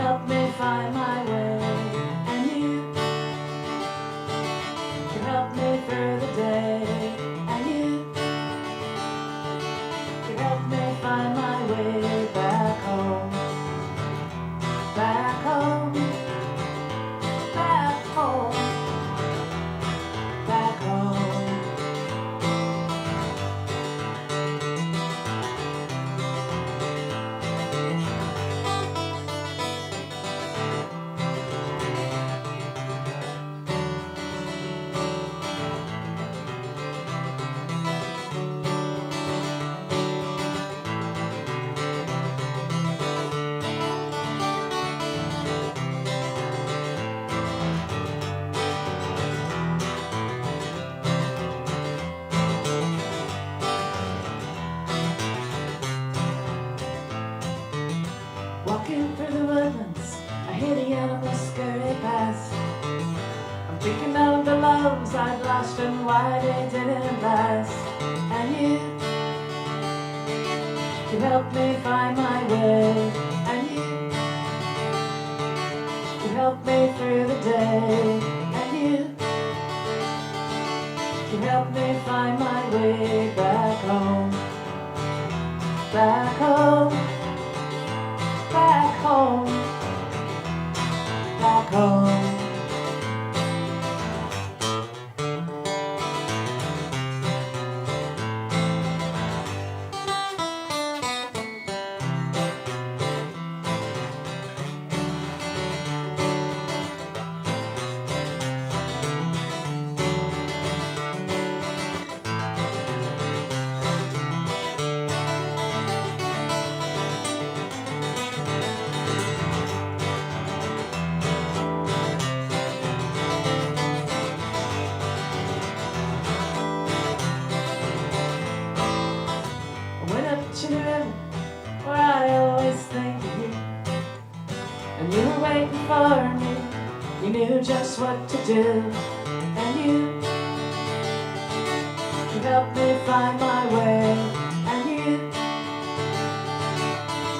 help me find my way, and you can help me through the day, and you can help me find my way back home, back home, back home, back home. Walking through the woodlands, I hear the animals scurry past. I'm thinking of the loves I've lost and why they didn't last. And you can help me find my way, and you can help me through the day, and you can help me find my way back home, back home, back home, back home. To the river where I always think of you, and you were waiting for me. You knew just what to do, and you can help me find my way, and you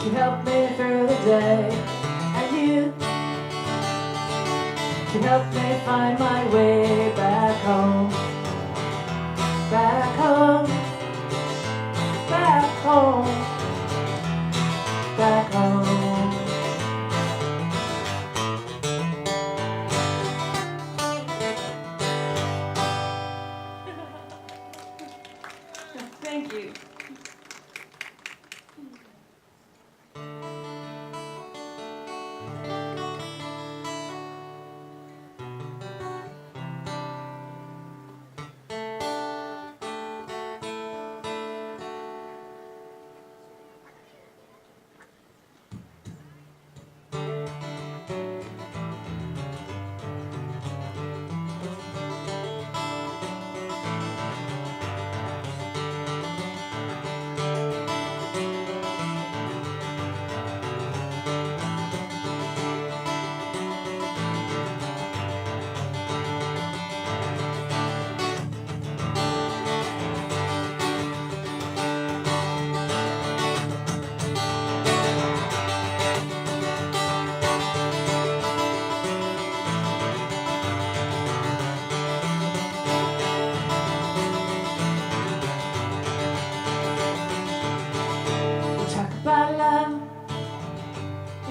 can help me through the day, and you can help me find my way back home, back home, back home, back home. Thank you.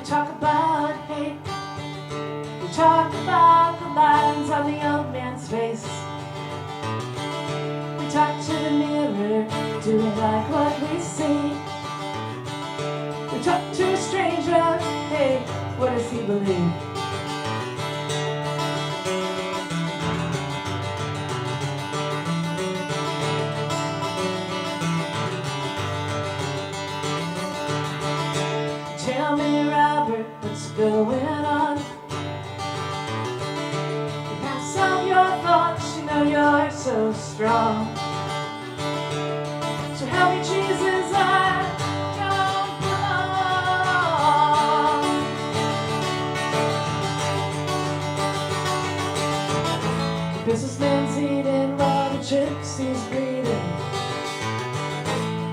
talk about hate. We talk about the lines on the old man's face. We talk to the mirror, do we like what we see? We talk to a stranger, hey, what does he believe? Tell me, Robert, what's going on? You pass on your thoughts, you know you're so strong. So help me, Jesus, I don't belong. The businessman's eating while the gypsy's bleeding.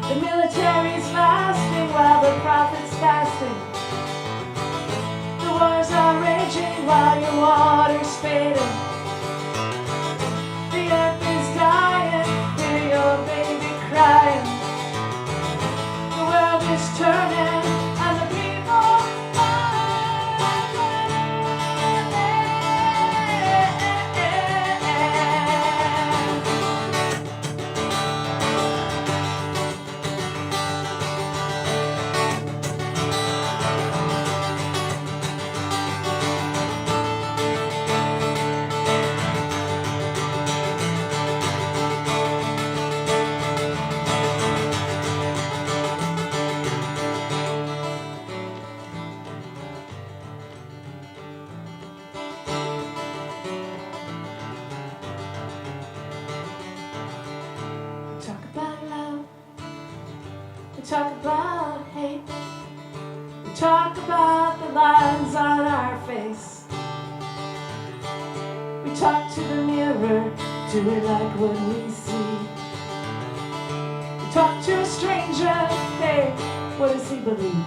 The military's fasting while the prophet's fasting. The fading, the earth is dying, hear your baby crying. The world is turning and the people talk about love, we talk about hate, we talk about the lines on our face. We talk to the mirror, do we like what we see? We talk to a stranger, hey, what does he believe?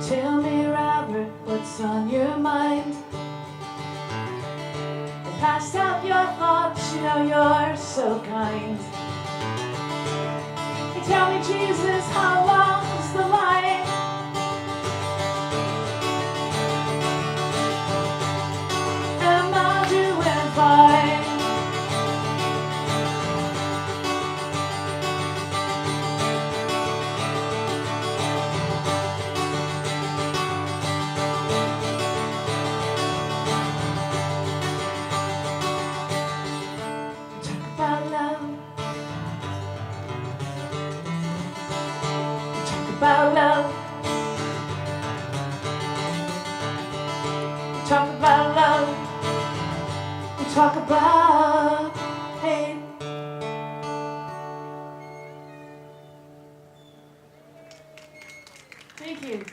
Tell me, Robert, what's on your mind? I passed out your thoughts, you know you're so kind. Hey, tell me, Jesus, how long's the line? Am I doing fine? About love, we talk about love, we talk about hate. Thank you.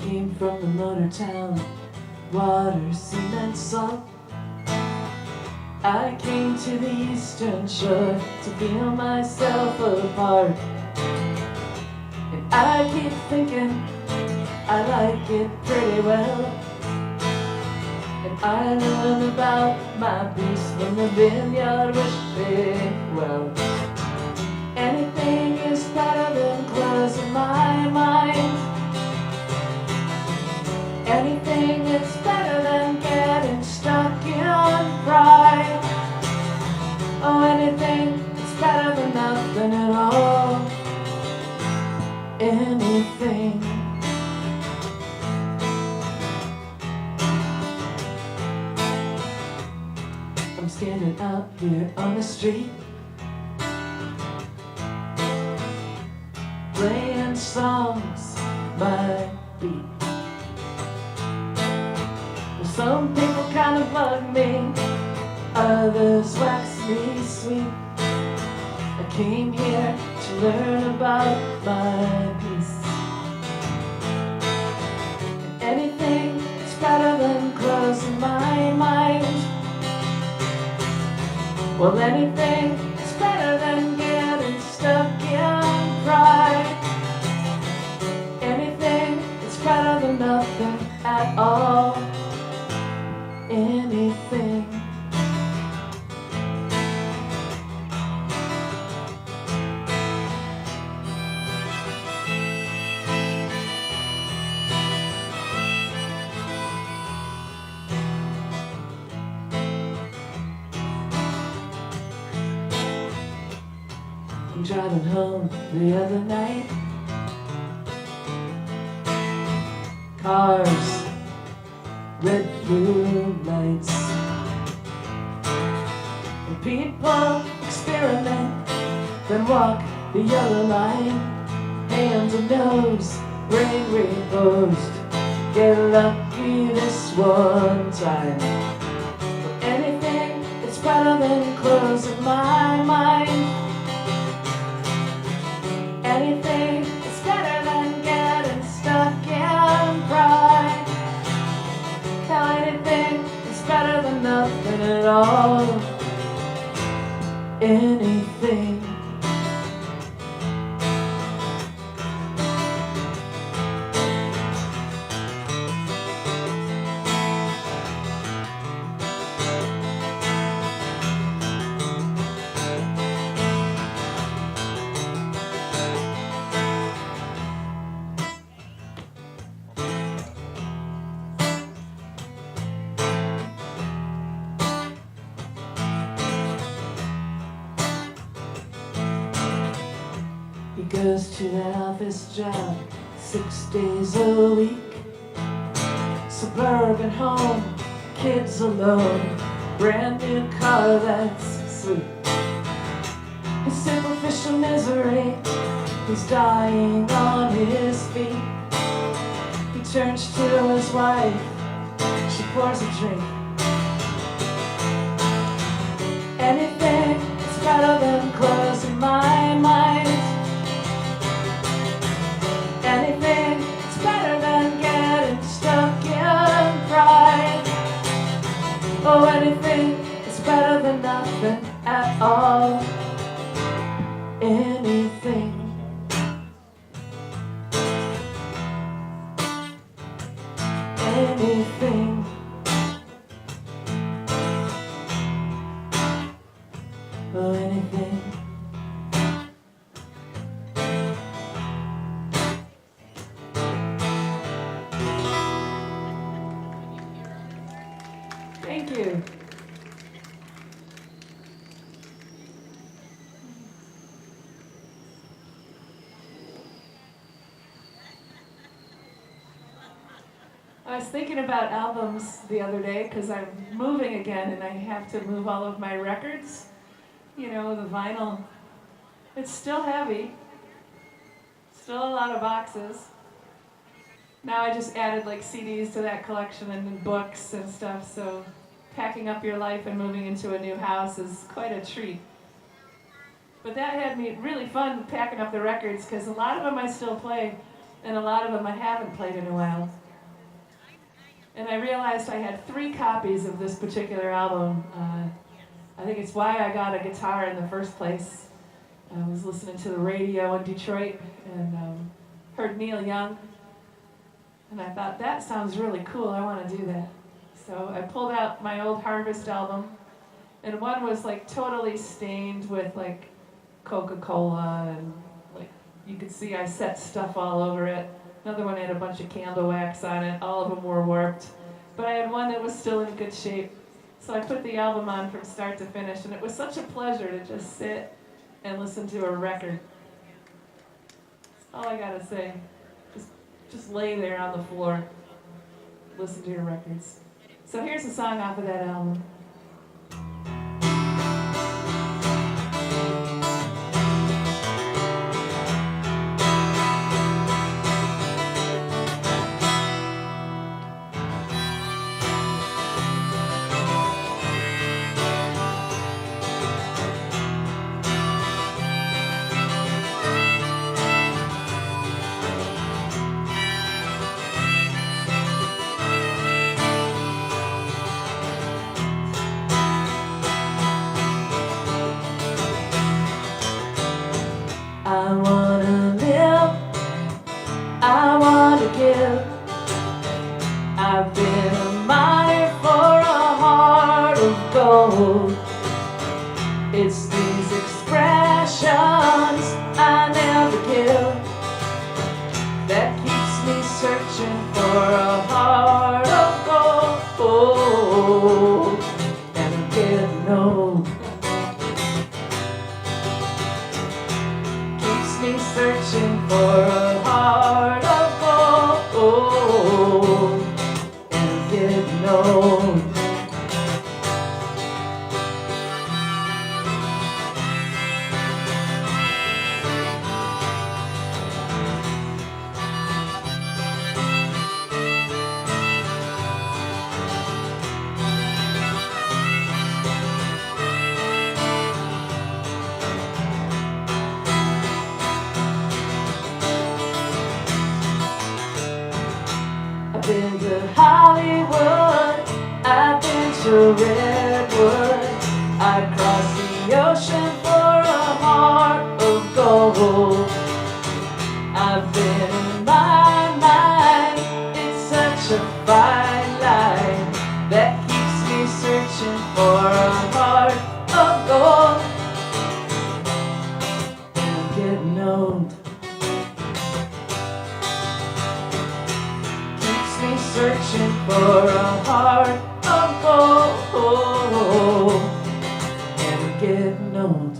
Came from the motor town, water, cement, salt. I came to the eastern shore to feel myself apart. And I keep thinking I like it pretty well. And I learn about my beast from the vineyard wishing well. Anything is better than closing my mind. Anything is better than getting stuck in pride. Oh, anything is better than nothing at all. Anything. I'm standing out here on the street, playing songs by beat. Some people kind of bug me, others wax me sweet. I came here to learn about my peace. And anything is better than closing my mind. Well, anything is better than getting stuck in pride. Anything is better than nothing at all. Anything. I'm driving home the other night. Cars, red blue lights, and people experiment, then walk the yellow line. Hands and nose, brain reposed. Get lucky this one time. For anything, it's better than closing my mind. Anything is better than getting stuck in pride. Hell, anything is better than nothing at all. Anything. He goes to the office job 6 days a week. Suburban home, kids alone, brand new car that's sweet. His superficial misery, he's dying on his feet. He turns to his wife, she pours a drink. Anything is better than closing my mind. Anything is better than getting stuck in pride. Oh, anything is better than nothing at all. Anything. Anything. Oh, anything. Thank you. I was thinking about albums the other day because I'm moving again and I have to move all of my records. You know, the vinyl. It's still heavy. Still a lot of boxes. Now I just added like CDs to that collection and books and stuff, so packing up your life and moving into a new house is quite a treat. But that had me really fun packing up the records because a lot of them I still play and a lot of them I haven't played in a while. And I realized I had 3 copies of this particular album. I think it's why I got a guitar in the first place. I was listening to the radio in Detroit and heard Neil Young. And I thought, that sounds really cool, I want to do that. So I pulled out my old Harvest album, and one was like totally stained with like Coca-Cola, and like you could see I set stuff all over it. Another one had a bunch of candle wax on it, all of them were warped. But I had one that was still in good shape. So I put the album on from start to finish, and it was such a pleasure to just sit and listen to a record. That's all I gotta say. Just lay there on the floor, listen to your records. So here's a song off of that album. gold. It's these expressions I never give that keeps me searching for a heart of gold. And I'm getting old. Keeps me searching for a heart of gold. And I'm getting old. I've been to Hollywood, I've been to Redwood, I'd cross the ocean for a heart of gold. I've been in my mind, it's such a fine line that keeps me searching for a heart of gold. And I'm getting old. Searching for a heart of gold. And I'm getting old.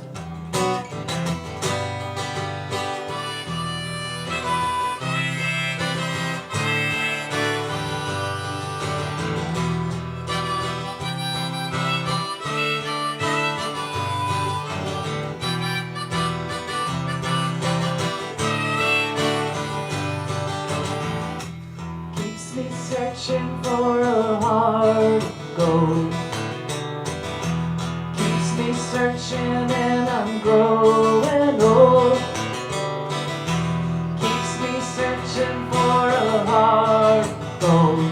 Searching for a heart of gold. Keeps me searching and I'm growing old. Keeps me searching for a heart of gold.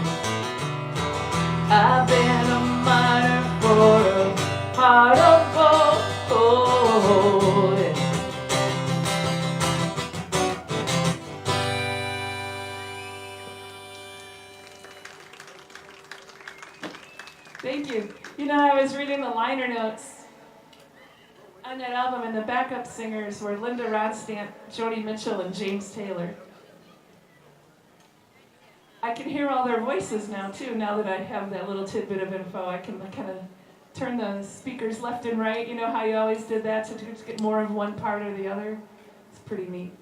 I've been a miner for a heart of gold. Thank you. You know, I was reading the liner notes on that album, and the backup singers were Linda Ronstadt, Joni Mitchell, and James Taylor. I can hear all their voices now, too, now that I have that little tidbit of info. I can kind of turn the speakers left and right. You know how you always did that to just get more of one part or the other? It's pretty neat.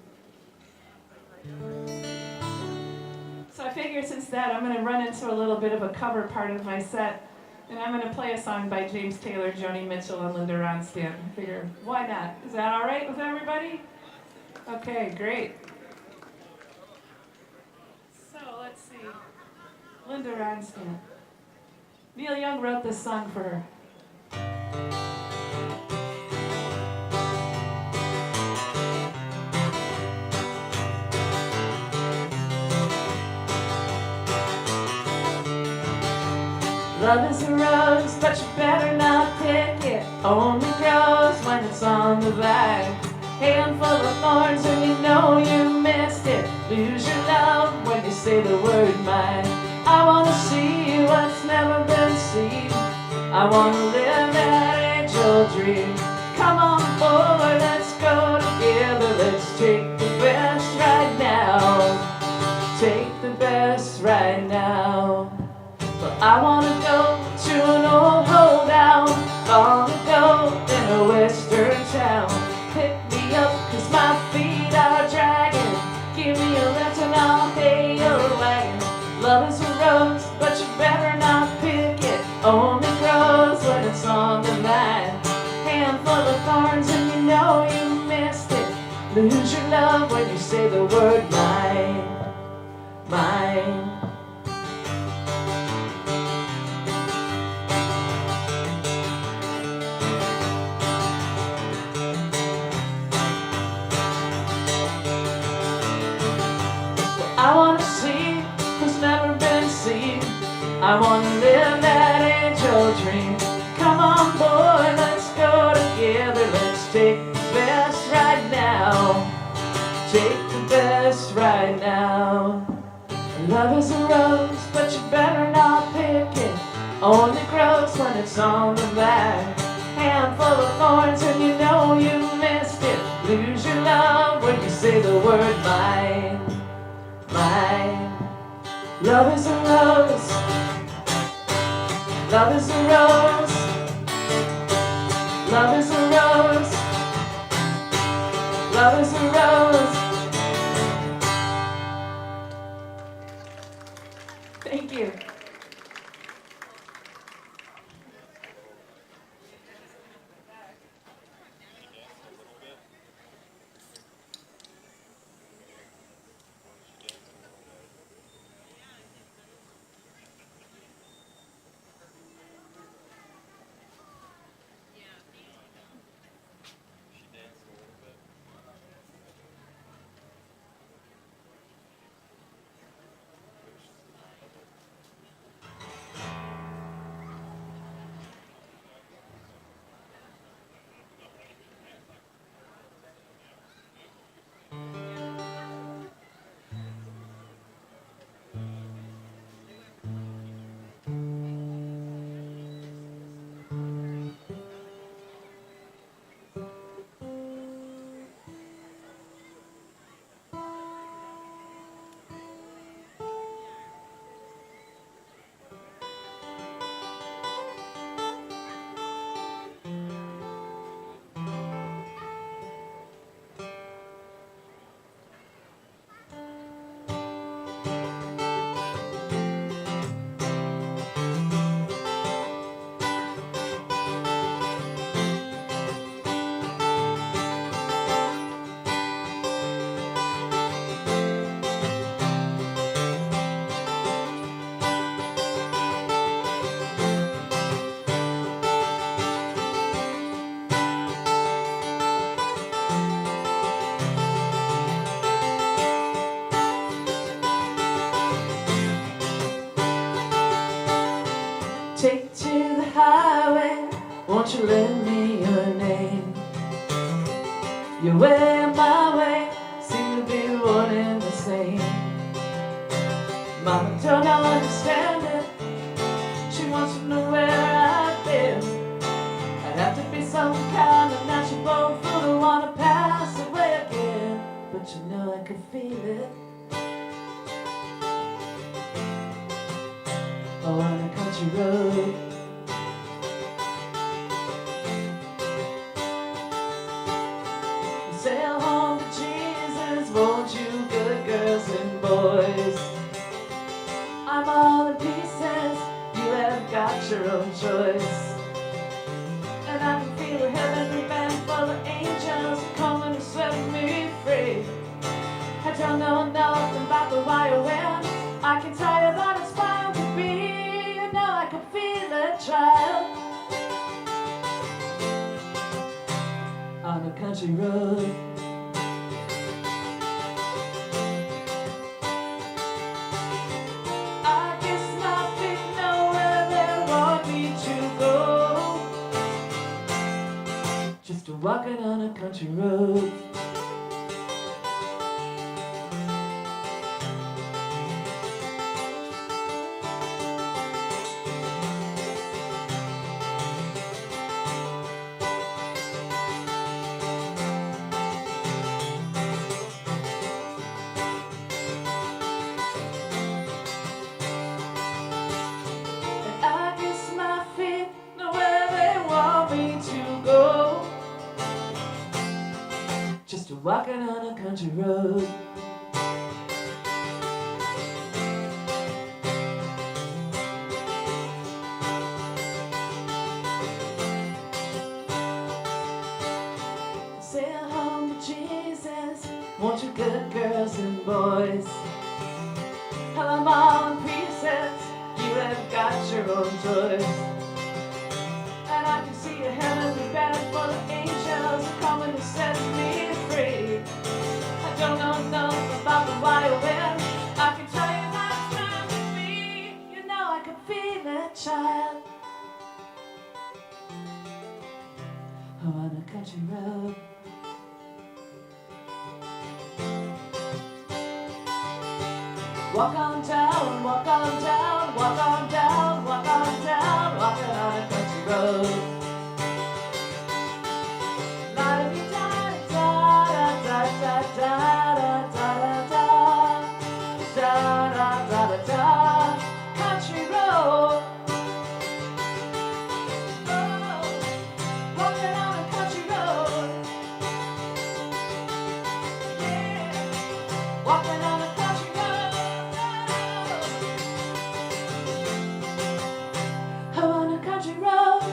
So I figure since that, I'm going to run into a little bit of a cover part of my set. And I'm going to play a song by James Taylor, Joni Mitchell, and Linda Ronstadt. I figure, why not? Is that all right with everybody? Okay, great. So, let's see. Linda Ronstadt. Neil Young wrote this song for her. Love is a rose, but you better not pick it. Only grows when it's on the vine. Handful of thorns and you know you missed it. Lose your love when you say the word mine. I wanna see what's never been seen. I wanna live that angel dream. Come on board, let's go together. Let's take the best right now. Take the best right now. Well, I wanna go to an old holdout long ago in a western town. Pick me up cause my feet are dragging. Give me a lift and I'll pay your wagon. Love is a rose, but you better not pick it. Only grows when it's on the vine. Handful of thorns and you know you missed it. Lose your love when you say the word mine. Mine. I wanna see what's never been seen. I wanna live that angel dream. Come on boy, let's go together. Let's take the best right now. Take the best right now. Love is a rose, but you better not pick it. Only grows grows when it's on the back. Handful of thorns and you know you missed it. Lose your love when you say the word mine. Mine. Love is a rose. Love is a rose. Love is a rose. Love is a rose. Thank you. Take to the highway, won't you lend me your name? Your way and my way seem to be one and the same. Mama don't understand it. She wants to know where I've been. I'd have to be some kind of natural born fool to want to pass away again. But you know I could feel it. Oh, on a country road. Sail home to Jesus, won't you, good girls and boys? I'm all in pieces, you have got your own choice. And I can feel a heavenly band full of angels coming to set me free. I don't know nothing about the wire wind, I can tell you that it's bound to be. You know I can feel it, child. On a country road. I guess my feet know where they want me to go. Just walking on a country road. Walking on a country road. Sail home to Jesus, won't you, good girls and boys? Well, I'm all in pieces, you have got your own choice. And I can see a heavenly band full of angels coming to set me free. I don't know nothing about the wire wind, I can tell you that it's meant to be. You know I can feel it, child. Oh, on a country road. Walk on down, walk on down, walk on down, walk on down, walking on road. Country road. Oh, walking on a country road. Yeah, walking on a country road. Oh, on a country road.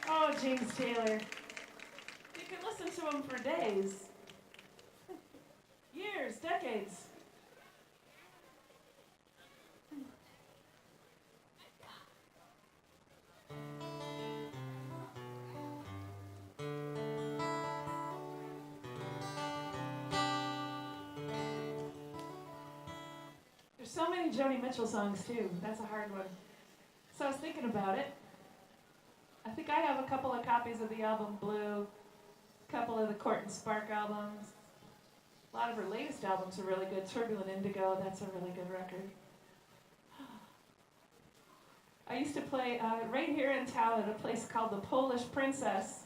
Oh, James Taylor. You can listen to him for days, years, decades. There's so many Joni Mitchell songs too. That's a hard one. So I was thinking about it. I think I have a couple of copies of the album Blue, a couple of the Court and Spark albums. A lot of her latest albums are really good. Turbulent Indigo, that's a really good record. I used to play right here in town at a place called the Polish Princess,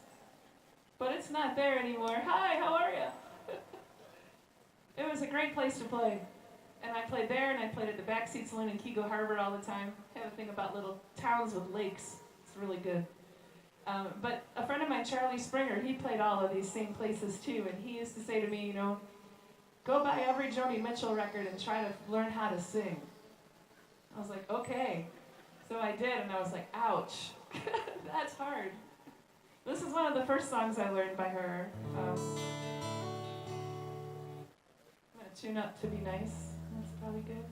but it's not there anymore. Hi, how are you? It was a great place to play. And I played there, and I played at the Backseat Saloon in Kego Harbor all the time. I have a thing about little towns with lakes. It's really good. But a friend of mine, Charlie Springer, he played all of these same places too, and he used to say to me, you know, go buy every Joni Mitchell record and try to learn how to sing. I was like, okay. So I did, and I was like, ouch. That's hard. This is one of the first songs I learned by her. I'm going to tune up To Be Nice. That's probably good.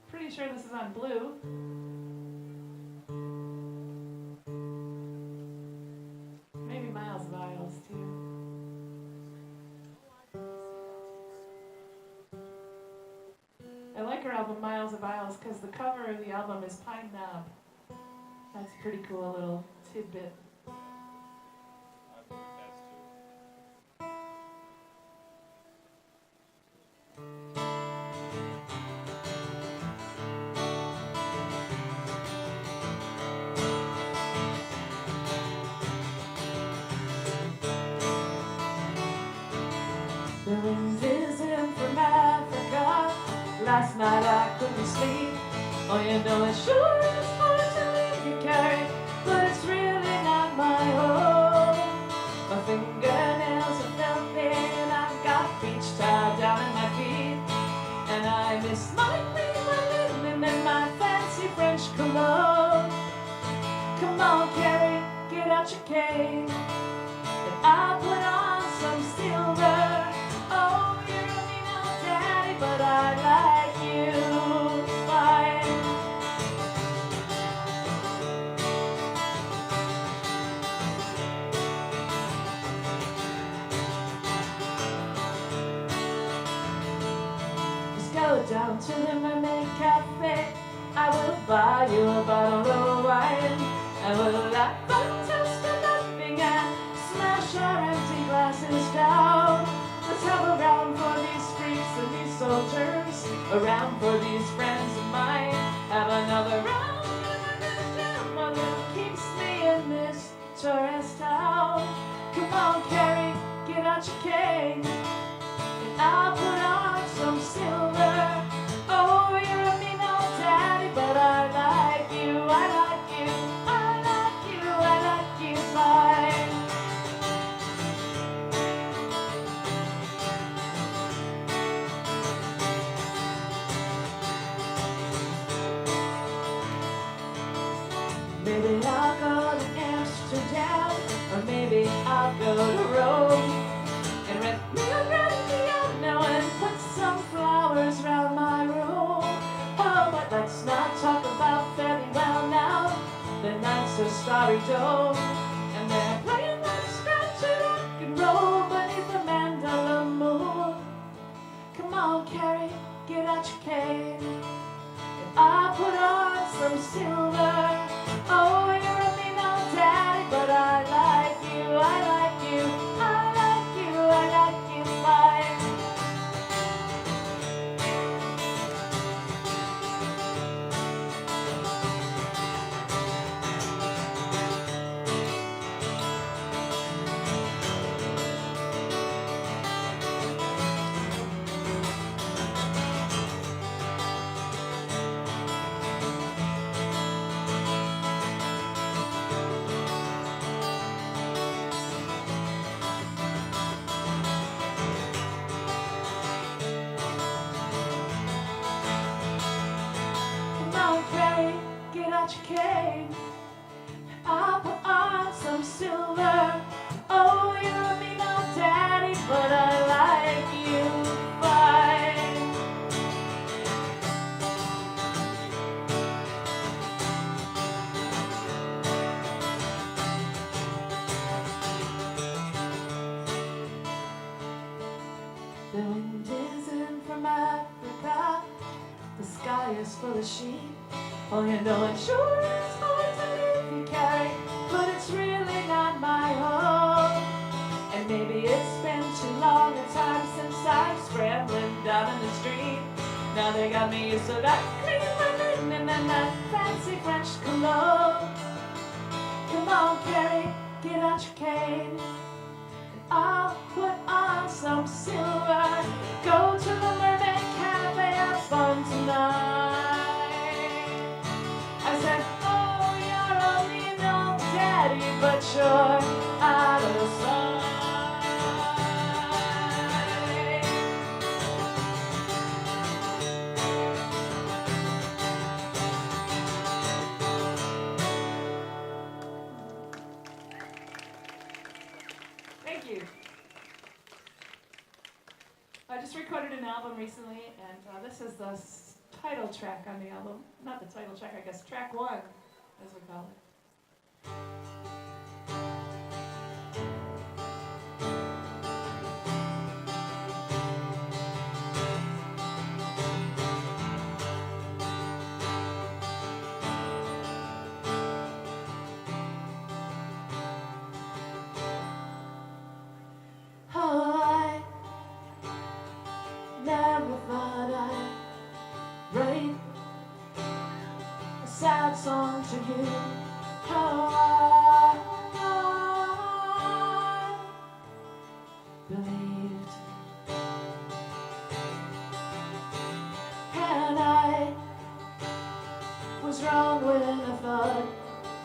Pretty sure this is on Blue. Maybe Miles of Isles too. I like her album Miles of Isles because the cover of the album is Pine Knob. That's a pretty cool little tidbit. The wind is in from Africa. Last night I couldn't sleep. Oh, you know it sure is hard to leave you carry, but it's really not my home. My fingernails are filthy and I've got beach towel down in my feet. And I miss my cream, my linen, and my fancy French cologne. Come on, Carrie, get out your cane, and I'll put on some silver. Oh, you're a mean old daddy, but I like you fine. Just go down to the Mermaid Cafe. I will buy you a bottle of wine. I will laugh and toast to nothing and smash our empty glasses down. Let's have a round for these freaks and these soldiers, a round for these friends of mine. Have another round for this grandmother who keeps me in this tourist town. Come on, Carrie, get out your cane, and I'll put on some silver. Oh, you're a mean old daddy, but I like you, I like you, I like you, I like you fine. Maybe I'll go to Amsterdam, or maybe I'll go to Rome, and rent me a grand piano and put some flowers round my room. Oh, but let's not talk about fairly well now. The nights are starry dome, and they're playing that scratchy rock and roll beneath the mandala moon. Come on, Carrie, get out your cane, and I'll put on some silver. Oh, you're a mean old daddy, but I like you, I like you, I like is full of sheep. Oh, you know it sure is hard to leave you carry, but it's really not my home. And maybe it's been too long a time since I'm scrambling down in the street. Now they got me used to that clean linen and that fancy French cologne. Come on, Carrie, get out your cane, and I'll put on some silver. Go to the Mermaid Cafe, have fun tonight. I said, oh, you're only an old daddy, but you're out of sight. Thank you. I just recorded an album recently, and this is the title track on the album. Not the title track, I guess, track one, as we call it. Oh, I never thought I'd write a sad song to you. Oh, I believed, and I was wrong when I thought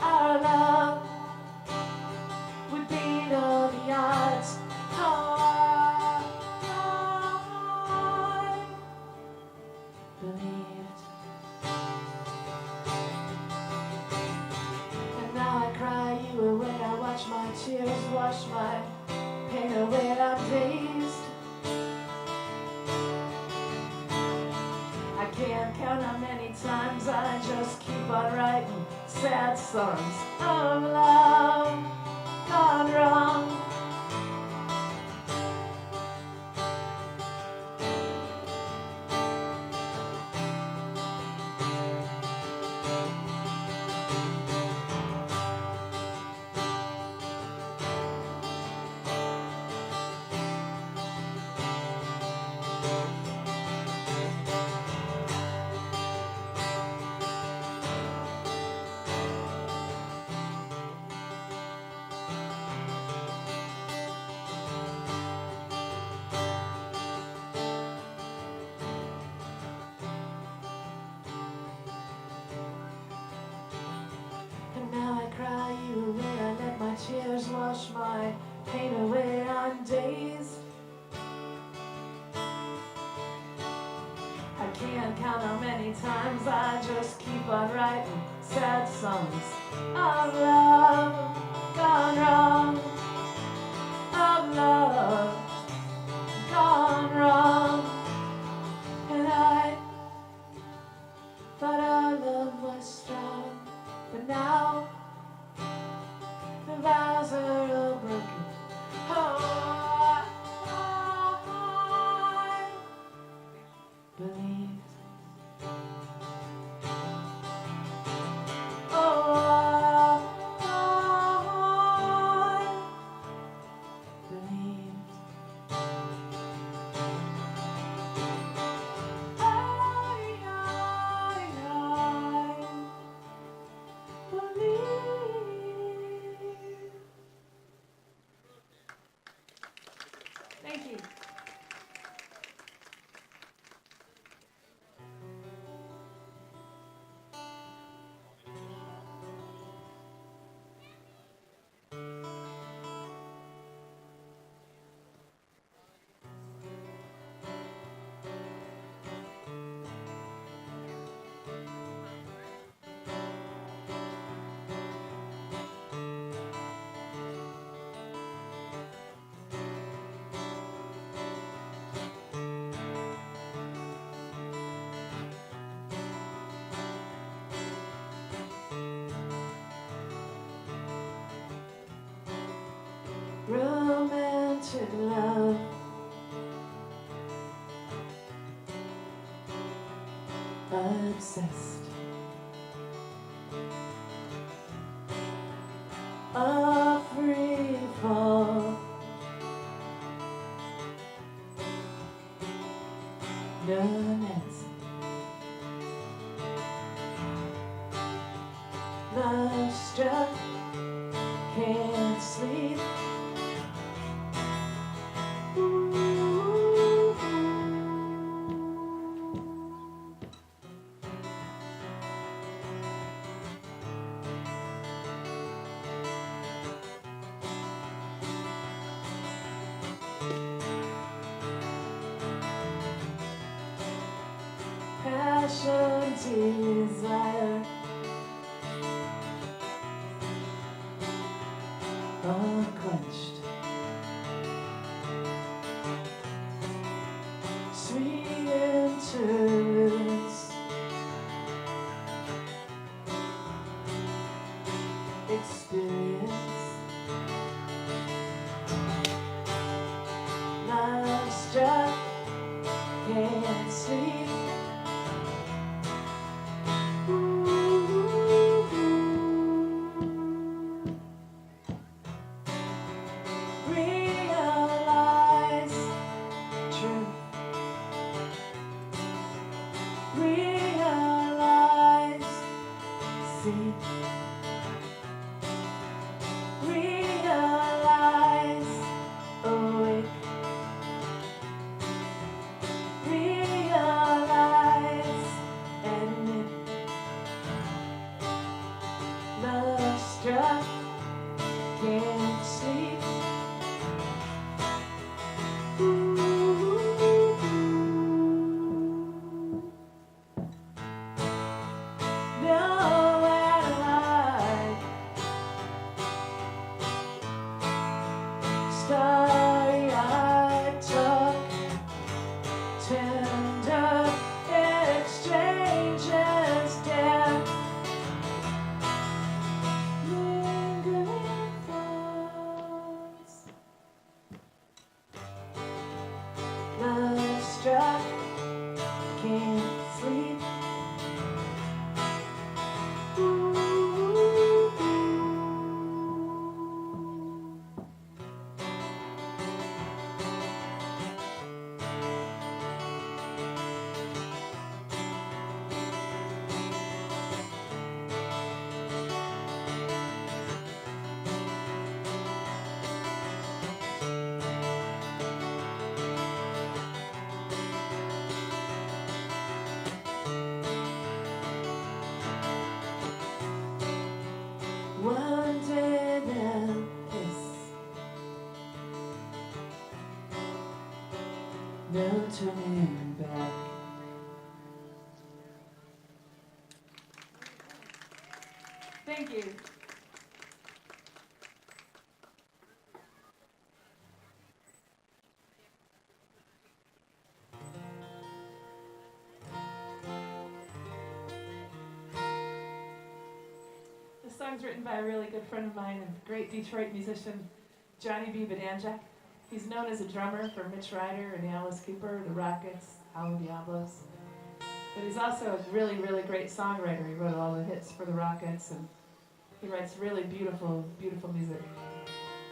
our love would beat all the odds. Oh, I believed, and now I cry you away. I watch my tears wash my pain away. I'm dazed. I can't count how many times I just keep on writing sad songs of love gone wrong. Now I cry you away, I let my tears wash my pain away. I'm dazed. I can't count how many times I just keep on writing sad songs of love gone wrong, of love gone wrong. And I thought our love was strong, but now the vows are all broken. Oh, I believed. Oh, I believed. Thank you. obsessed. A free fall. No nets. Love struck, can't sleep. Passion, desire, unquenched. Sweet interludes, experience. Love struck, can't sleep. Realize truth. Realize, see. Realize, awake. Realize, admit. Love struck, can't sleep. Starry-eyed talk, tender exchanges, dare, lingering thoughts. Love struck, can't sleep. One day they'll kiss, no turning back. Thank you. This song's written by a really good friend of mine and great Detroit musician, Johnny B. Bedanjak. He's known as a drummer for Mitch Ryder and Alice Cooper, the Rockets, Howlin' Diablos. But he's also a really, really great songwriter. He wrote all the hits for the Rockets, and he writes really beautiful, beautiful music.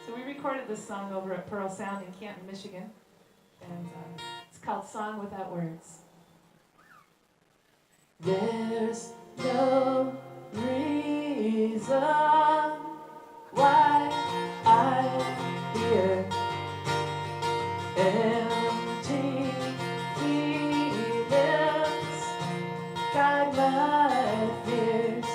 So we recorded this song over at Pearl Sound in Canton, Michigan, and it's called Song Without Words. There's no reason why I'm here. Empty feelings guide my fears.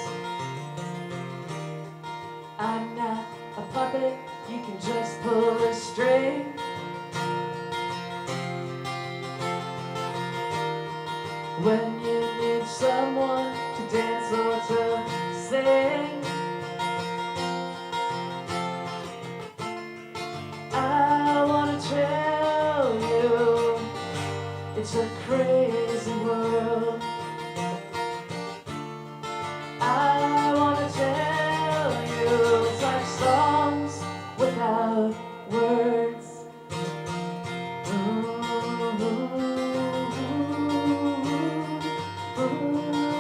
I'm not a puppet, you can just pull a string. When you need someone to dance or to sing, I wanna tell you, it's a crazy world. I wanna tell you, it's like songs without words. Ooh, ooh, ooh, ooh.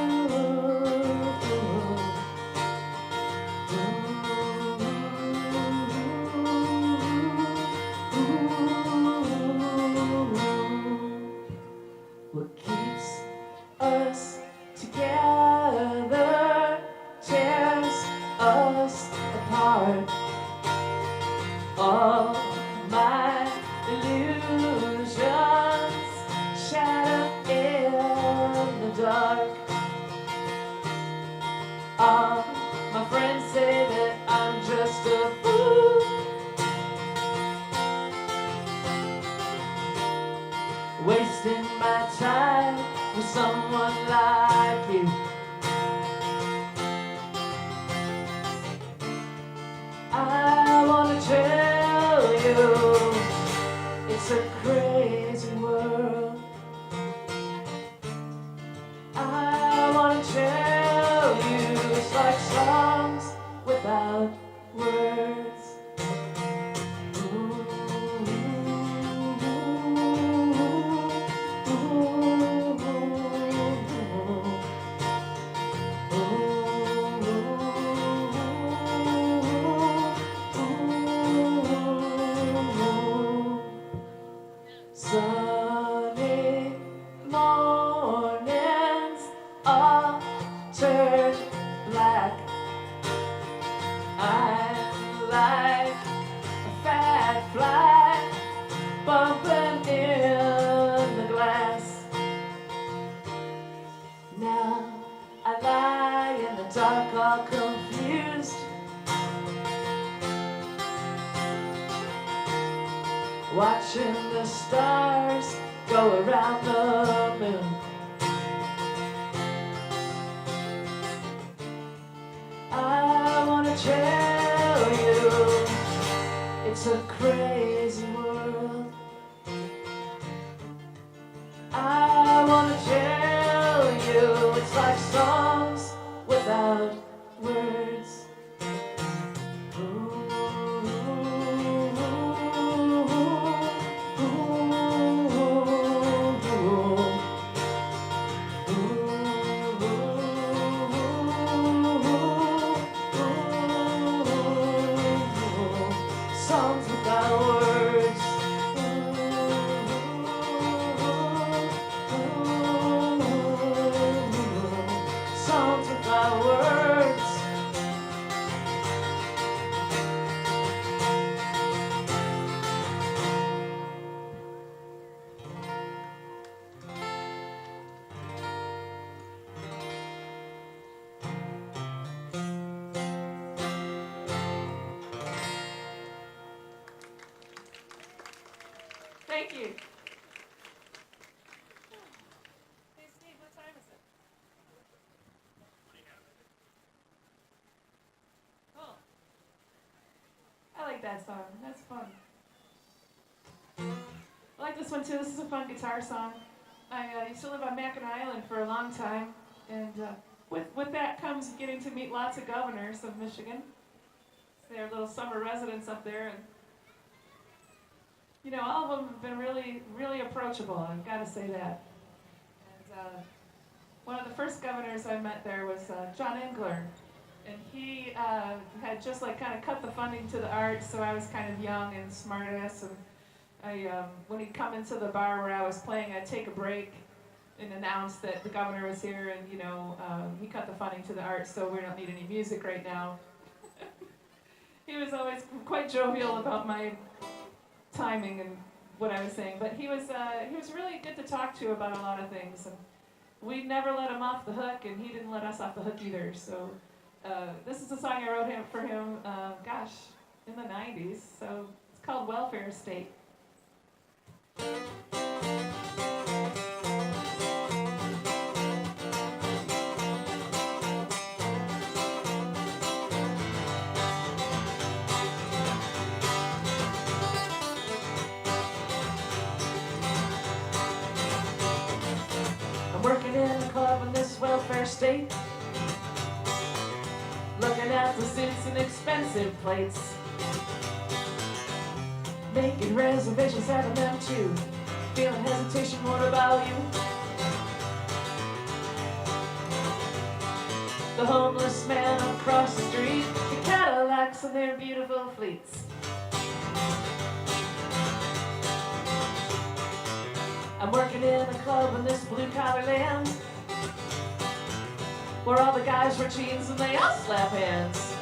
wasting my time with someone like you. I wanna tell you, it's a crazy world. I wanna tell you, it's like songs without words. Sunny mornings all turn black. I'm like a fat fly bumping in the glass. Now I lie in the dark all confused, watching the stars go around the moon. I wanna tell you, it's a crazy world. I wanna tell you, it's like songs without words. Songs without words. Songs without words. Thank you. Hey Steve, what time is it? Cool. I like that song. That's fun. I like this one too. This is a fun guitar song. I used to live on Mackinac Island for a long time, and with that comes getting to meet lots of governors of Michigan. They're little summer residents up there, and you know, all of them have been really, really approachable. I've got to say that. And one of the first governors I met there was John Engler, and he had just like kind of cut the funding to the arts. So I was kind of young and smartass, and I when he'd come into the bar where I was playing, I'd take a break and announce that the governor was here, and you know, he cut the funding to the arts, so we don't need any music right now. He was always quite jovial about my timing and what I was saying, but he was really good to talk to about a lot of things, and we never let him off the hook, and he didn't let us off the hook either. So this is a song I wrote for him, gosh, in the 90s. So it's called Welfare State. I'm working in a club in this welfare state, looking at the suits and expensive plates, making reservations, having them too, feeling hesitation, what about you? The homeless man across the street, the Cadillacs and their beautiful fleets. I'm working in a club in this blue-collar land, where all the guys wear jeans and they all slap hands.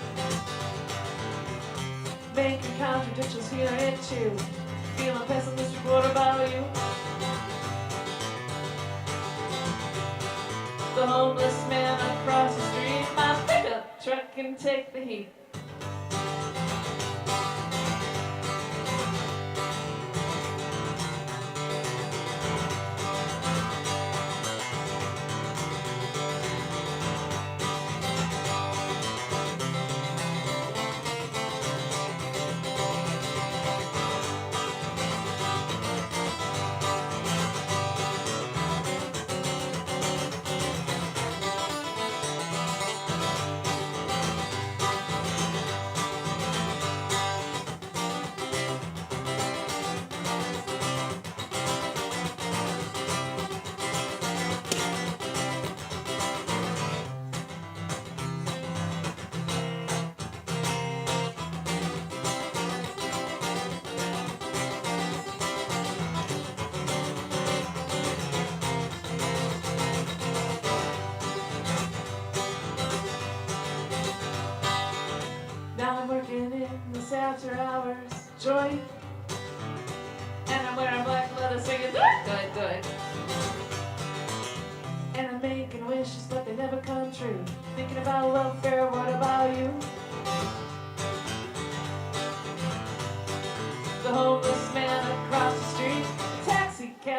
Making contradictions here and too, feeling pessimistic, what about you? The homeless man across the street, my pickup truck can take the heat.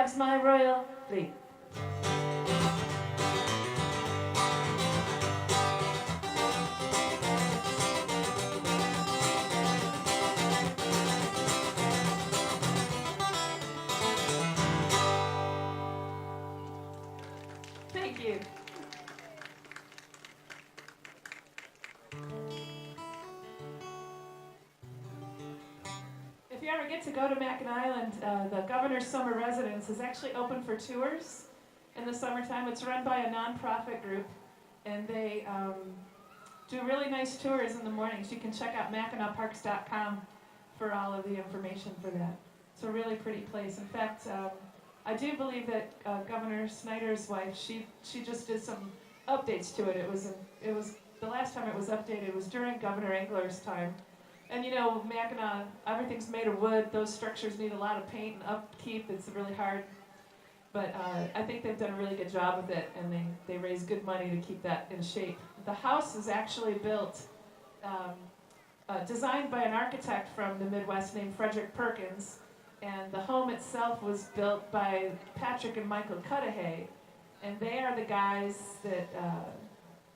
drives my royal fleet. Thank you. If you ever get to go to Mackinac Island, the Governor's Summer Residence is actually open for tours in the summertime. It's run by a nonprofit group, and they do really nice tours in the mornings. You can check out MackinacParks.com for all of the information for that. It's a really pretty place. In fact, I do believe that Governor Snyder's wife, she just did some updates to it. It was the last time it was updated was during Governor Engler's time. And you know, Mackinac, everything's made of wood. Those structures need a lot of paint and upkeep. It's really hard. But I think they've done a really good job with it, and they raise good money to keep that in shape. The house is actually built, designed by an architect from the Midwest named Frederick Perkins, and the home itself was built by Patrick and Michael Cudahy, and they are the guys that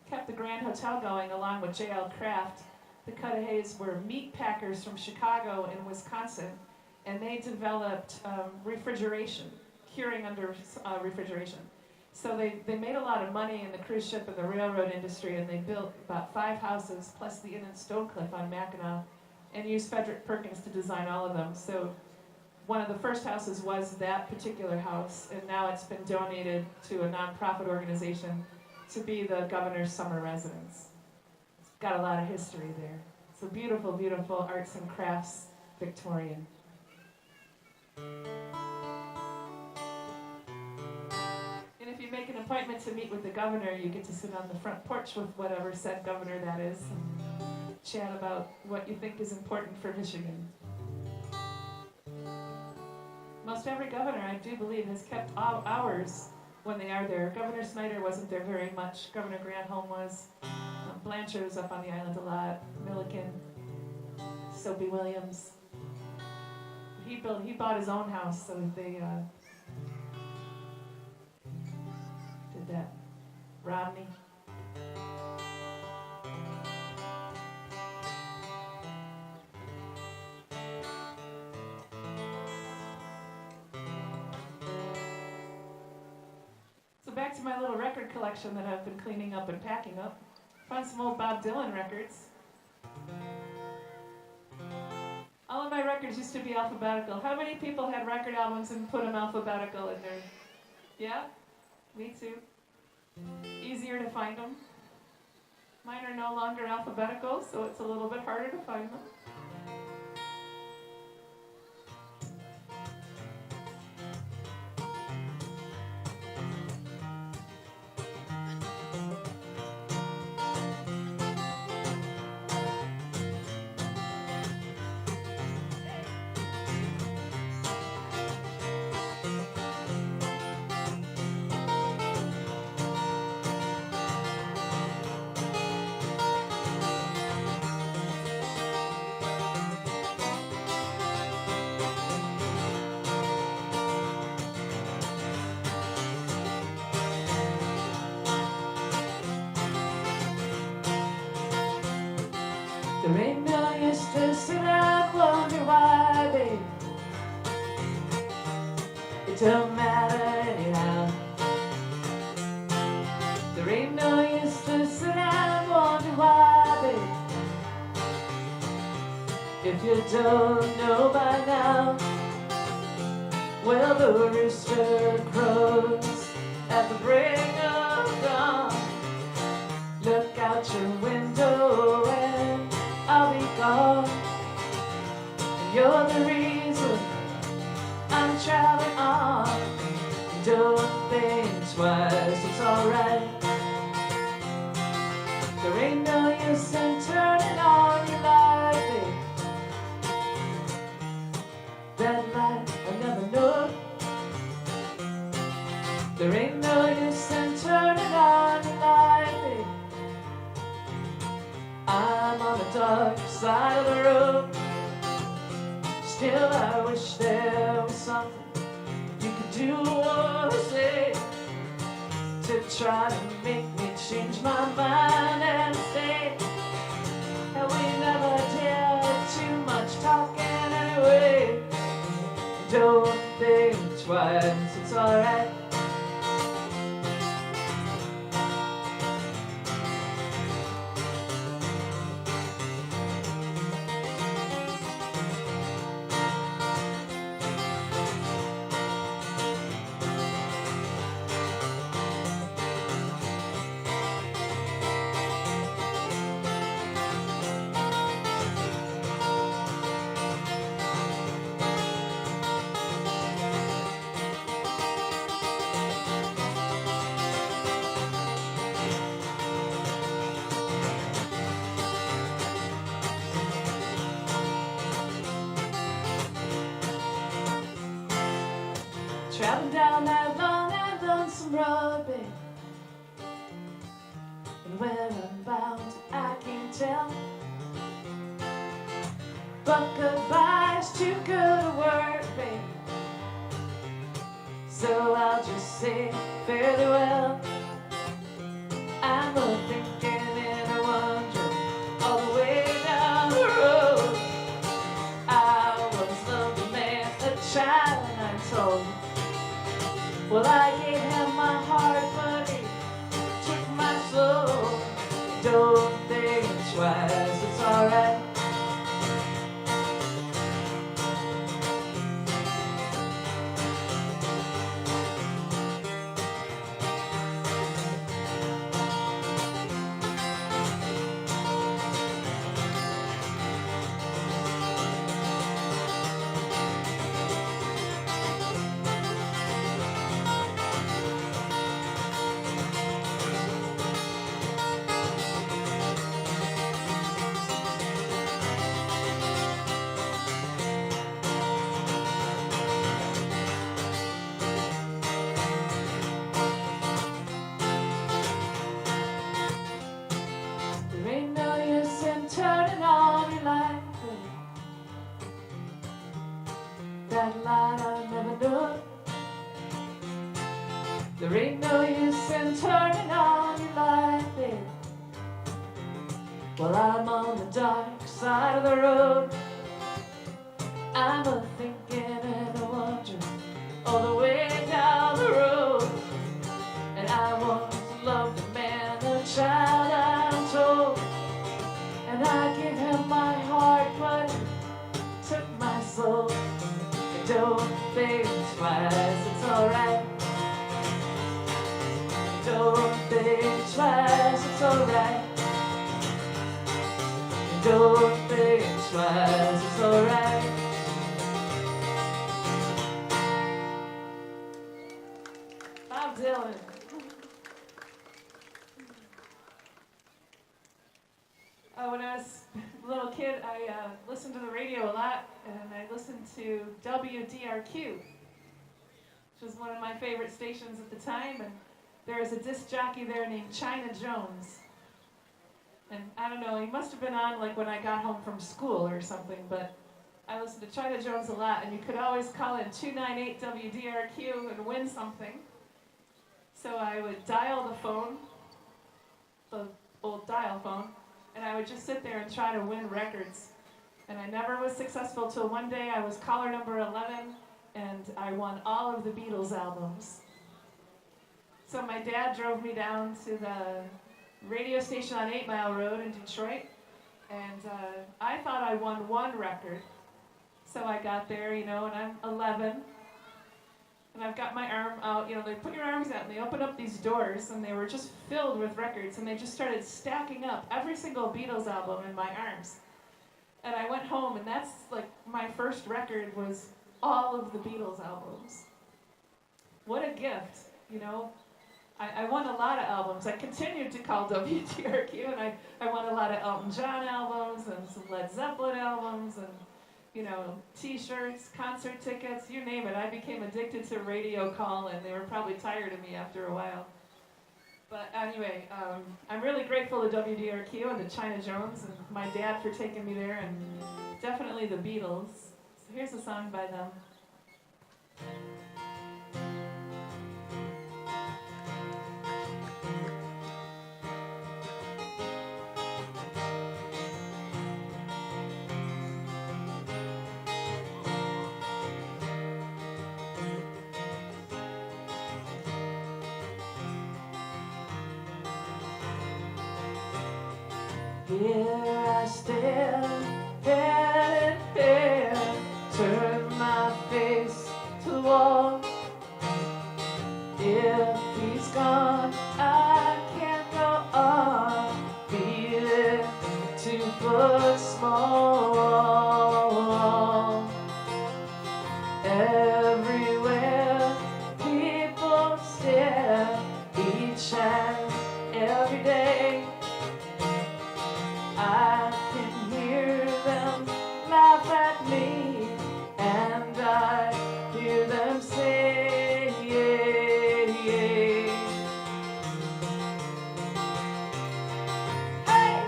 kept the Grand Hotel going along with J.L. Kraft. The Cudahys were meat packers from Chicago and Wisconsin, and they developed refrigeration, curing under refrigeration. So they made a lot of money in the cruise ship and the railroad industry, and they built about 5 houses plus the Inn and Stonecliff on Mackinac, and used Frederick Perkins to design all of them. So one of the first houses was that particular house, and now it's been donated to a nonprofit organization to be the Governor's Summer Residence. It's got a lot of history there. It's a beautiful, beautiful arts and crafts Victorian. If you make an appointment to meet with the governor, you get to sit on the front porch with whatever said governor that is and chat about what you think is important for Michigan. Most every governor, I do believe, has kept hours when they are there. Governor Snyder wasn't there very much. Governor Granholm was. Blanchard was up on the island a lot. Milliken, Soapy Williams. He bought his own house, so they did that. Romney. So back to my little record collection that I've been cleaning up and packing up. Found some old Bob Dylan records. All of my records used to be alphabetical. How many people had record albums and put them alphabetical in there? Yeah? Me too. Easier to find them. Mine are no longer alphabetical, so it's a little bit harder to find them. There ain't no use to sit and wonder why, babe. It don't matter anyhow. There ain't no use to sit and wonder why, babe. If you don't know by now, well, the rooster crows at the break of dawn. Look out your window and I'll be gone. And you're the reason I'm traveling on. Don't think twice, it's alright. There ain't no use in turning on your light, babe. That light I never know. There ain't no use in turning on your light, babe. I'm on the dark side of the road. Still I wish there was something you could do what I say to try to make me change my mind and stay. And we never did too much talking anyway. Don't think twice, it's alright. Traveling down that long and lonesome road, babe. And where I'm bound, I can't tell. But goodbye's too good a word, babe. So I'll just say fare thee well. I'm a thinking and a wondering all the way down the road. I once loved a man, a child, and I told him. Well, I gave him my heart, but he took my soul. Don't think twice, it's alright. That light I never knew. There ain't no use in turning on your light, babe. Well, I'm on the dark side of the road. I'm a thinking and a wondering all the way down the road. And I once loved a man, a child, I'm told. And I gave him my heart, but he took my soul. Don't think twice, it's alright. Don't think twice, it's alright. Don't think twice, it's alright. Bob Dylan. When I was a little kid, I listened to the radio a lot, and I listened to WDRQ, which was one of my favorite stations at the time, and there was a disc jockey there named China Jones. And I don't know, he must have been on like when I got home from school or something, but I listened to China Jones a lot, and you could always call in 298 WDRQ and win something. So I would dial the phone, the old dial phone, and I would just sit there and try to win records. And I never was successful till one day I was caller number 11, and I won all of the Beatles albums. So my dad drove me down to the radio station on 8 Mile Road in Detroit, and I thought I won one record. So I got there, you know, and I'm 11, and I've got my arm out, you know, they put your arms out and they open up these doors, and they were just filled with records, and they just started stacking up every single Beatles album in my arms. And I went home, and that's like my first record was all of the Beatles albums. What a gift, you know. I won a lot of albums. I continued to call WTRQ, and I won a lot of Elton John albums and some Led Zeppelin albums and, you know, T-shirts, concert tickets, you name it. I became addicted to radio call, and they were probably tired of me after a while. But anyway, I'm really grateful to WDRQ and to China Jones and my dad for taking me there, and definitely the Beatles. So here's a song by them. Here I stand, head in hand, turn my face to the wall. If he's gone, I can't go on, feeling 2 foot small. Everywhere people stare, each and every day. I can hear them laugh at me, and I hear them say, hey,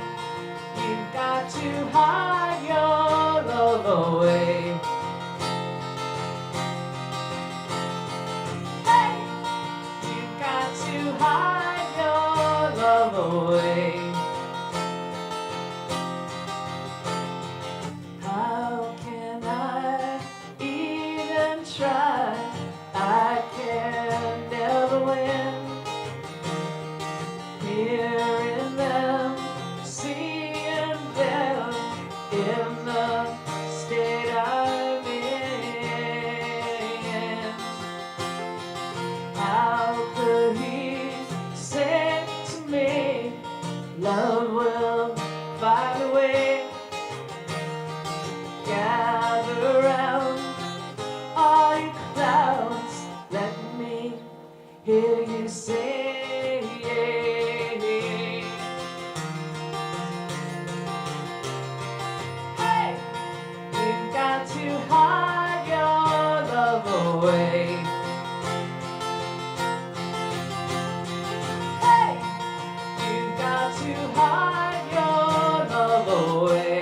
you've got to hide your love away. Hey, you've got to hide your love away. How can I even try? I can never win. Hearing them, seeing them in the state I'm in. How could he say to me, love will find a way? Gather round, all you clowns, let me hear you say, hey, you've got to hide your love away. Hey, you've got to hide your love away.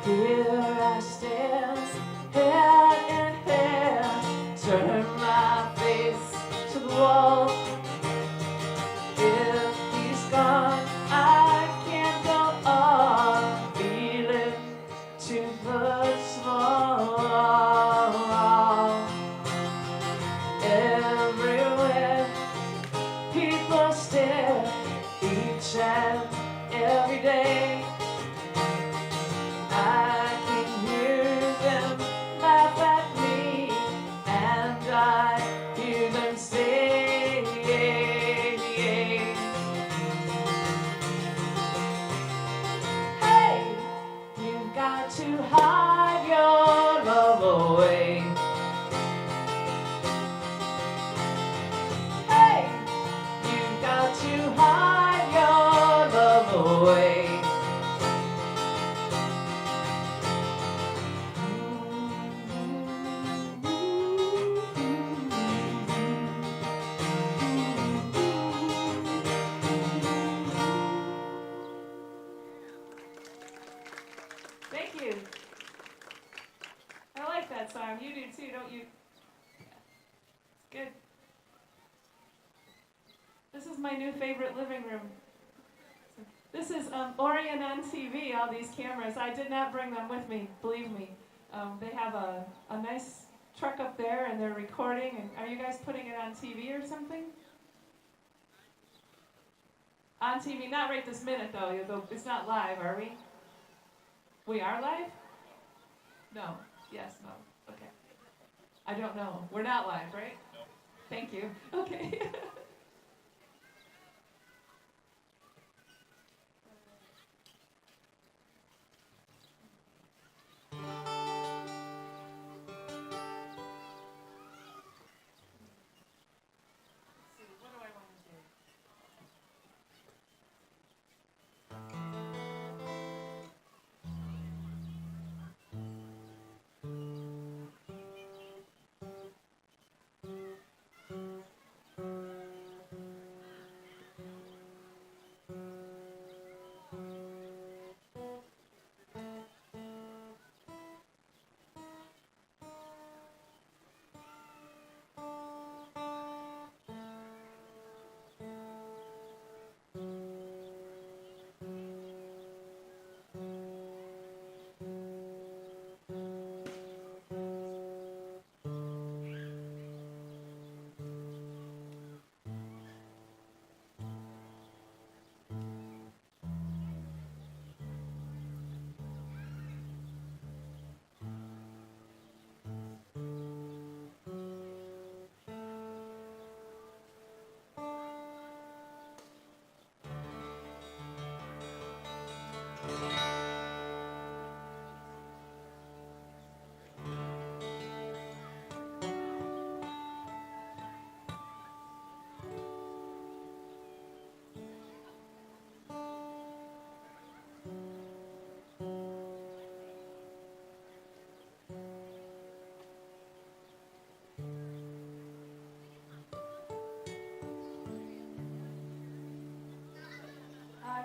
Here I stand, hand in hand, turn my face to the wall. If he's gone, I can't go on, feeling 2 foot small. Everywhere people stare, each and every day. I can hear them laugh at me, and I hear them say, hey, you've got to hide your love away. Hey, you've got to hide your love away. Thank you. I like that song. You do too, don't you? It's good. This is my new favorite living room. This is Orion on TV, all these cameras. I did not bring them with me, believe me. They have a nice truck up there, and they're recording. And are you guys putting it on TV or something? On TV, not right this minute though. It's not live, are we? We are live? No. Yes, no. Okay. I don't know. We're not live, right? No. Thank you. Okay.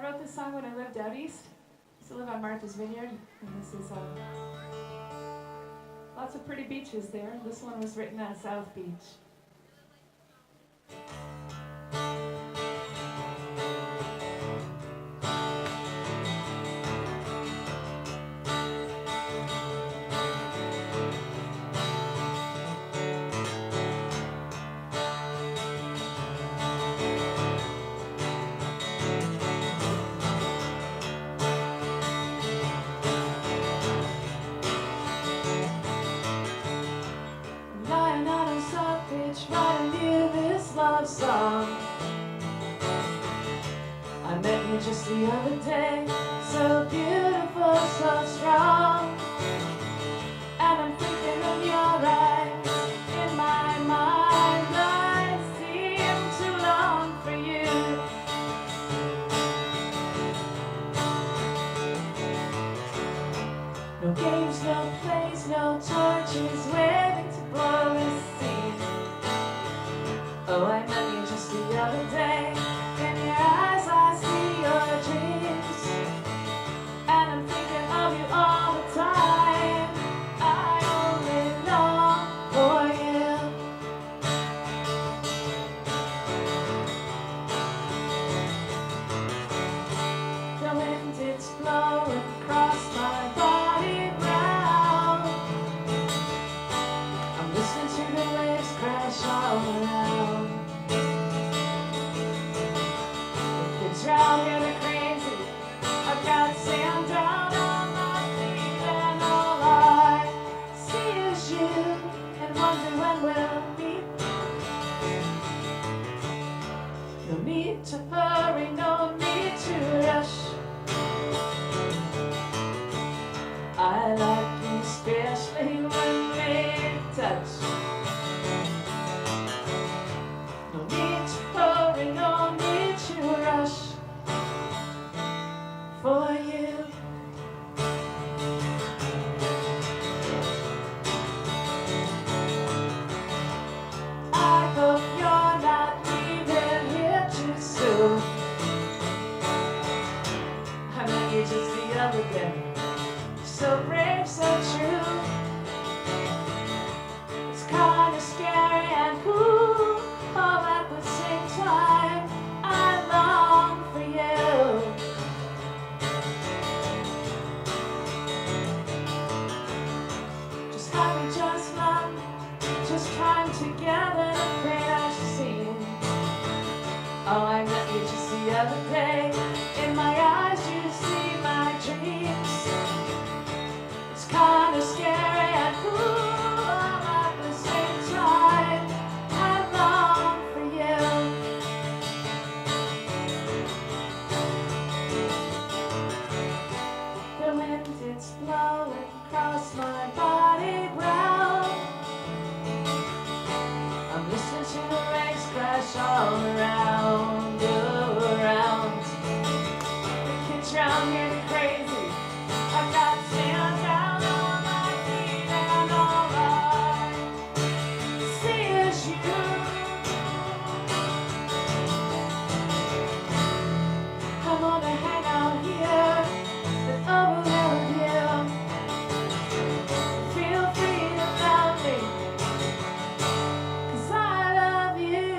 I wrote this song when I lived out east. I used to live on Martha's Vineyard, and this is lots of pretty beaches there. This one was written on South Beach. Lying out on South Beach, writing you this love song. I met you just the other day, so beautiful, so strong. And I'm thinking of your eyes. In my mind, I seem to long for you. No games, no plays, no torches waiting to blow the scene. Oh, I met you just the other day. In your eyes I see your dreams, and I'm thinking of you all the time. I only long for you. The wind, it's blowing across my body brown. I'm listening to the waves crash all around. Kids round here, they're crazy. I've got sand down on my feet, and all I see is you, and wonder when we'll meet. No need to hurry, no need to rush. I like you especially when we touch. No need to hurry, no need to rush for you. I hope you're not leaving here too soon. I met you just the other day, so brave, so true. It's kind of scary and cool, all at the same time. I long for you. Just happy, just love, just trying together to create our scene. Oh, I met you just the other day. In my eyes you see my dreams. It's kind of scary and cool, all at the same time. I long for you. The wind, it's blowing across my body brown. I'm listening to the waves crash all around, around. The kids round here, they're crazy. I've got sand down on my feet, and all I see is you. I wanna hang out here and overload you. Feel free to love me, 'cause I love you.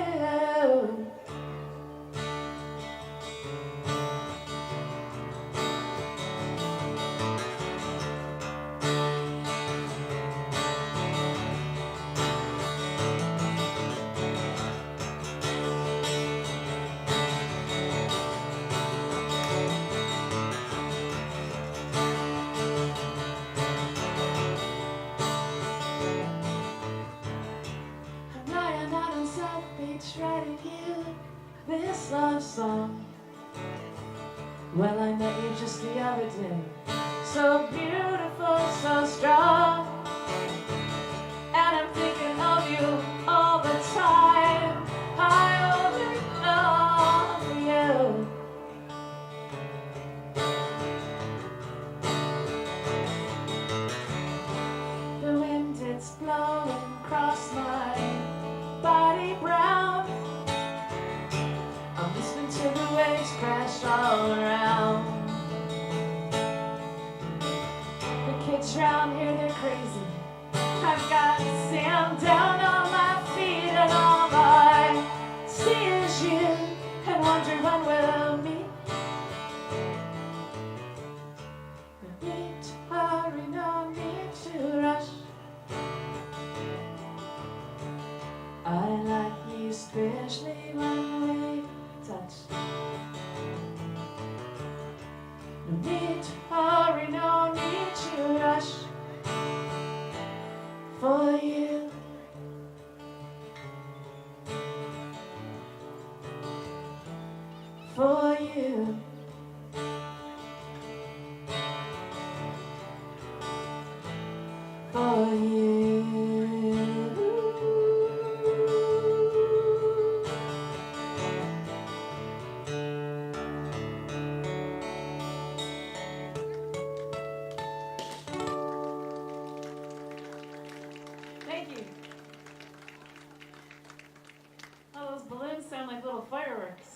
I'm lying out on South Beach writing you this love song. Well, I met you just the other day, so beautiful, so strong. And I'm thinking of you all the time. I only long for you. The wind, it's blowing across my body brown. I'm listening to the waves crash all around. kids round here, they're crazy. I've got sand down on my feet, and all I see is you, and wonder when we'll meet. No need to hurry, no need to rush. I like you especially when we touch. No need to hurry, no need to rush. For you, for you, for you. Thank you. Oh, those balloons sound like little fireworks.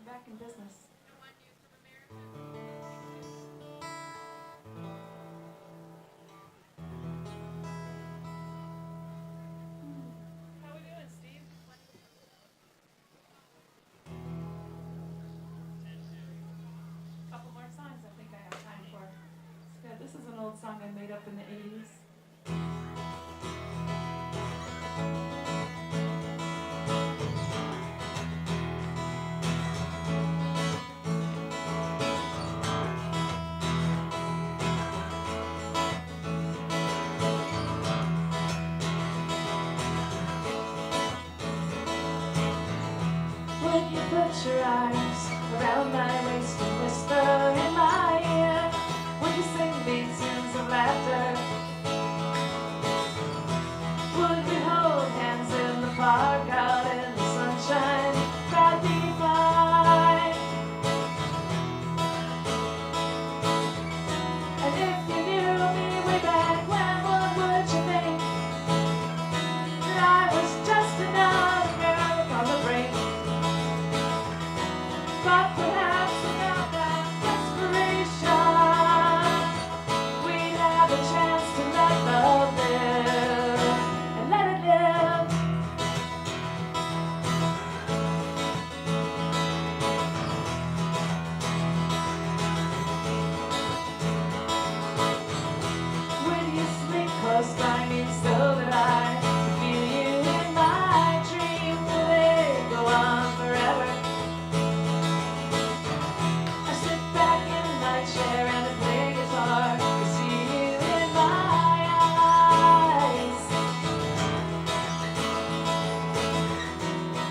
Back in business. How we doing, Steve? Couple more songs I think I have time for. It's good. This is an old song I made up in the 80s. Would you put your arms around my waist and whisper in my ear? Would you sing me tunes of laughter? Would we hold hands in the park out in the sunshine? That'd be fine. And if you knew me way back when, what would you think? That I was just another girl on the brink. But perhaps without that desperation, we'd have a chance to let love live and let it live. Would you sleep close by me so that I could feel you in my dreams? Will they go on forever? Chair and a play guitar to see you in my eyes.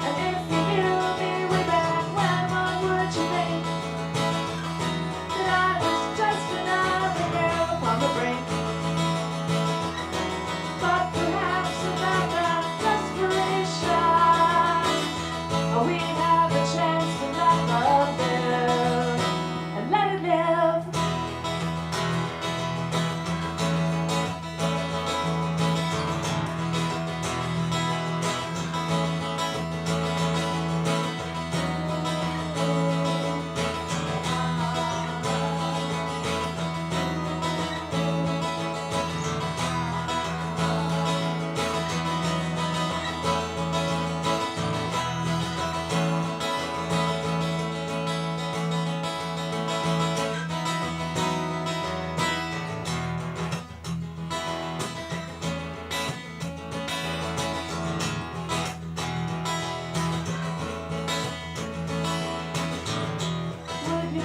And if you knew me way back when, what would you think? That I was just another girl upon the brink. But perhaps without that desperation, we'd have a chance to let love live and let it live.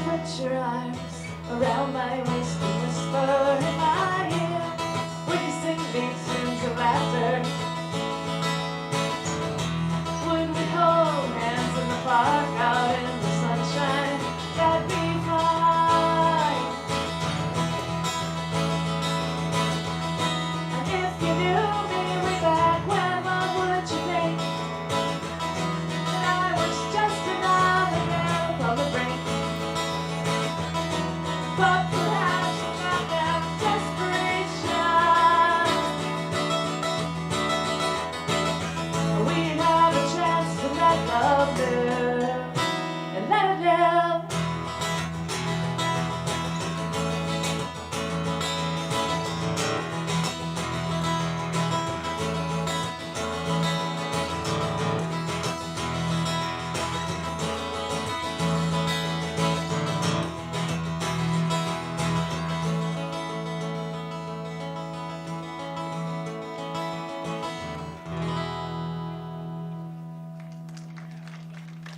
Put your arms around my waist and whisper in my ear. Would you sing me laughter. Would we hold hands in the park out in the sunshine? That'd be fine. And if you knew me way back when, what would you think? That I was just another girl on the brink. But perhaps not that desperation. We'd have a chance to let love live and let it live.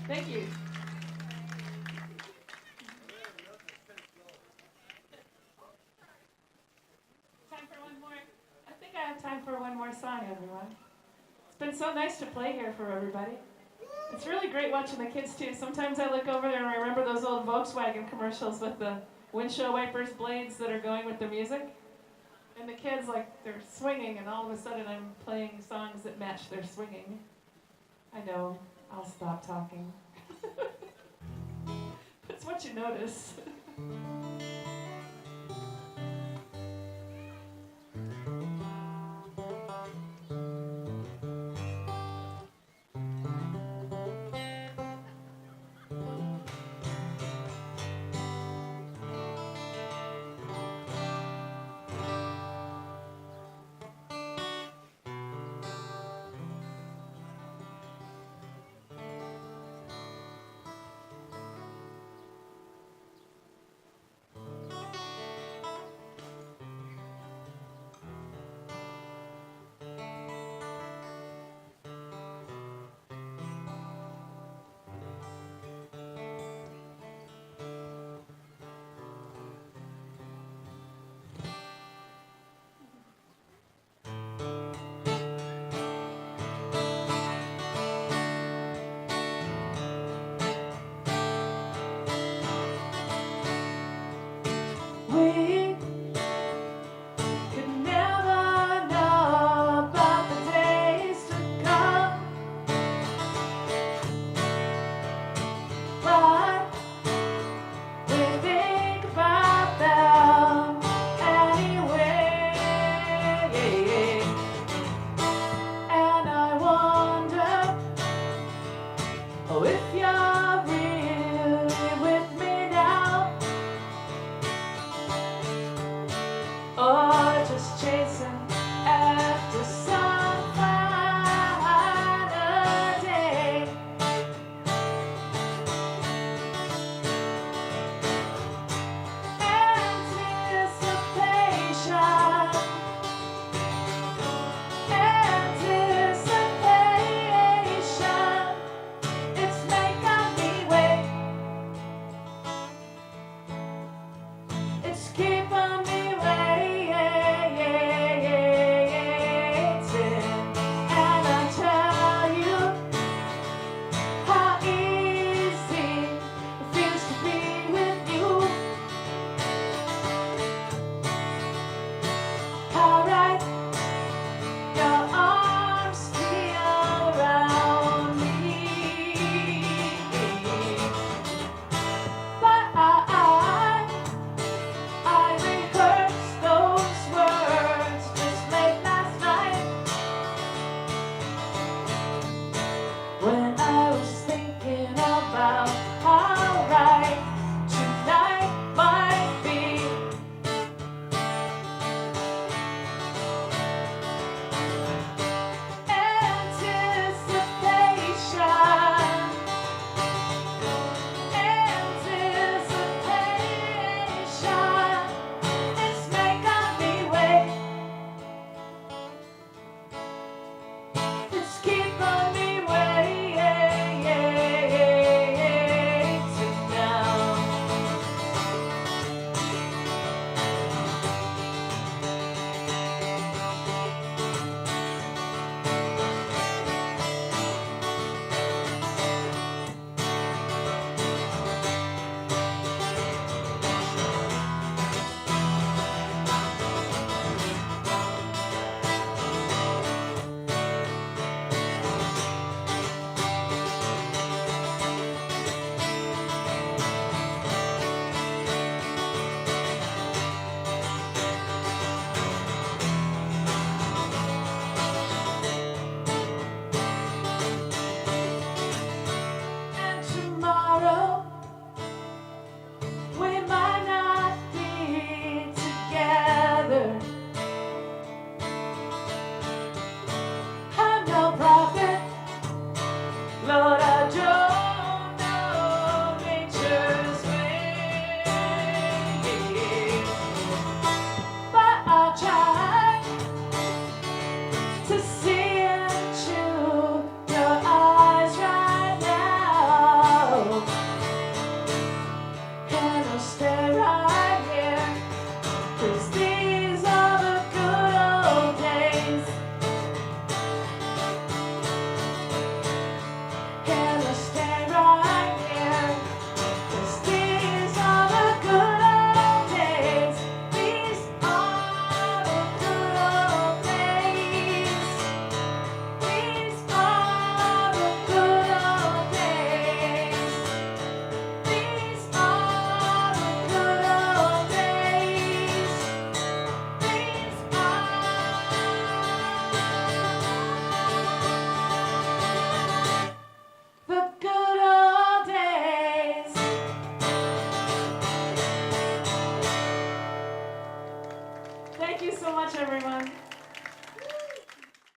Thank you. Time for one more. I think I have time for one more song, everyone. It's been so nice to play here for everybody. It's really great watching the kids too. Sometimes I look over there and I remember those old Volkswagen commercials with the windshield wipers blades that are going with the music. And the kids, like, they're swinging, and all of a sudden I'm playing songs that match their swinging. I know, I'll stop talking. It's what you notice.